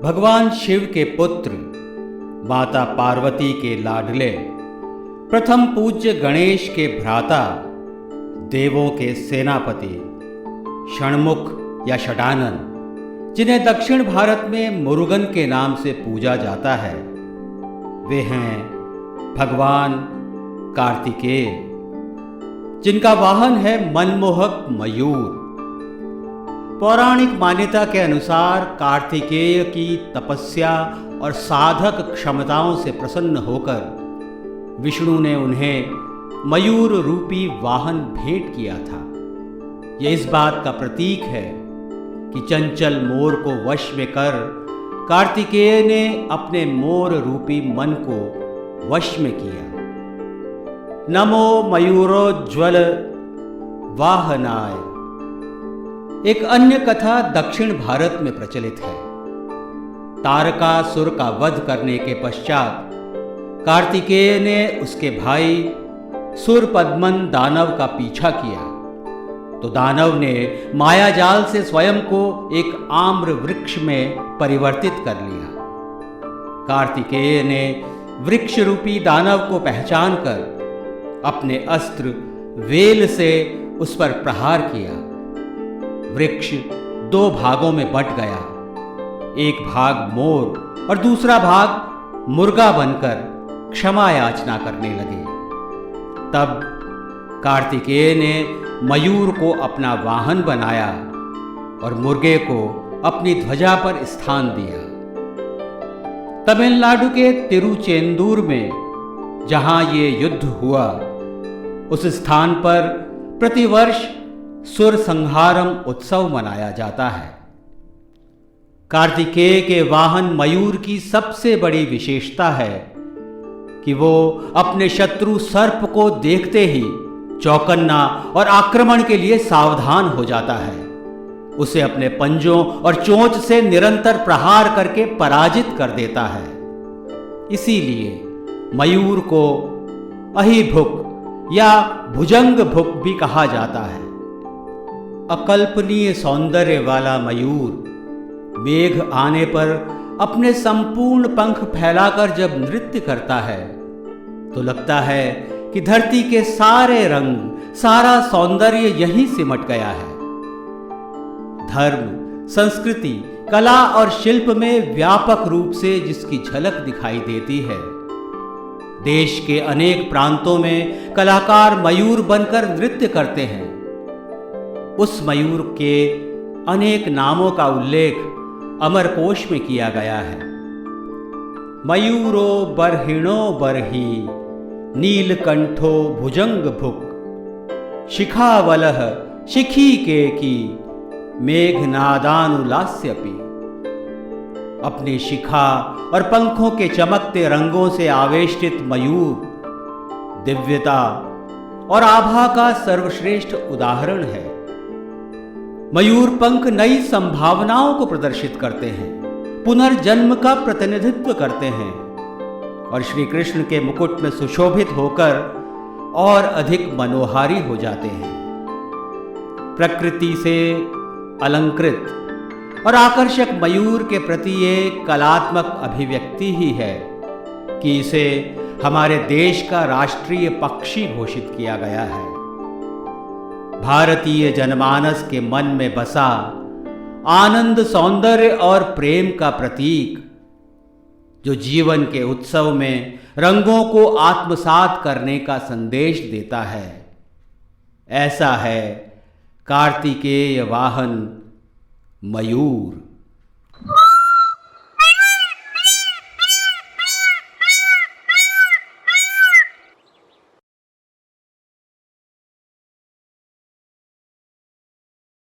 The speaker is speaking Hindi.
भगवान शिव के पुत्र, माता पार्वती के लाडले, प्रथम पूज्य गणेश के भ्राता, देवों के सेनापति, षणमुख या षडानन, जिन्हें दक्षिण भारत में मुरुगन के नाम से पूजा जाता है, वे हैं भगवान कार्तिकेय, जिनका वाहन है मनमोहक मयूर। पौराणिक मान्यता के अनुसार कार्तिकेय की तपस्या और साधक क्षमताओं से प्रसन्न होकर विष्णु ने उन्हें मयूर रूपी वाहन भेंट किया था। यह इस बात का प्रतीक है कि चंचल मोर को वश में कर कार्तिकेय ने अपने मोर रूपी मन को वश में किया। नमो मयूरोज्ज्वल वाहनाय। एक अन्य कथा दक्षिण भारत में प्रचलित है। तारकासुर का वध करने के पश्चात कार्तिकेय ने उसके भाई सुरपद्मन दानव का पीछा किया, तो दानव ने मायाजाल से स्वयं को एक आम्र वृक्ष में परिवर्तित कर लिया। कार्तिकेय ने वृक्ष रूपी दानव को पहचान कर अपने अस्त्र वेल से उस पर प्रहार किया। वृक्ष दो भागों में बंट गया। एक भाग मोर और दूसरा भाग मुर्गा बनकर क्षमा याचना करने लगे। तब कार्तिकेय ने मयूर को अपना वाहन बनाया और मुर्गे को अपनी ध्वजा पर स्थान दिया। तमिलनाडु के तिरुचेंदूर में जहां ये युद्ध हुआ, उस स्थान पर प्रतिवर्ष सुर संहारम उत्सव मनाया जाता है। कार्तिकेय के वाहन मयूर की सबसे बड़ी विशेषता है कि वो अपने शत्रु सर्प को देखते ही चौकन्ना और आक्रमण के लिए सावधान हो जाता है। उसे अपने पंजों और चोंच से निरंतर प्रहार करके पराजित कर देता है। इसीलिए मयूर को अहिभुक या भुजंग भुक भी कहा जाता है। अकल्पनीय सौंदर्य वाला मयूर मेघ आने पर अपने संपूर्ण पंख फैलाकर जब नृत्य करता है, तो लगता है कि धरती के सारे रंग, सारा सौंदर्य यहीं सिमट गया है। धर्म, संस्कृति, कला और शिल्प में व्यापक रूप से जिसकी झलक दिखाई देती है। देश के अनेक प्रांतों में कलाकार मयूर बनकर नृत्य करते हैं। उस मयूर के अनेक नामों का उल्लेख अमरकोश में किया गया है। मयूरो बर्हिणो बर्हि, नीलकंठो भुजंग भुक, शिखावलह शिखिकेकी, मेघनादानुलास्यपि। अपनी शिखा और पंखों के चमकते रंगों से आवेष्टित मयूर दिव्यता और आभा का सर्वश्रेष्ठ उदाहरण है। मयूर पंख नई संभावनाओं को प्रदर्शित करते हैं, पुनर्जन्म का प्रतिनिधित्व करते हैं और श्री कृष्ण के मुकुट में सुशोभित होकर और अधिक मनोहारी हो जाते हैं। प्रकृति से अलंकृत और आकर्षक मयूर के प्रति एक कलात्मक अभिव्यक्ति ही है कि इसे हमारे देश का राष्ट्रीय पक्षी घोषित किया गया है। भारतीय जनमानस के मन में बसा आनंद, सौंदर्य और प्रेम का प्रतीक, जो जीवन के उत्सव में रंगों को आत्मसात करने का संदेश देता है। ऐसा है कार्तिकेय वाहन मयूर।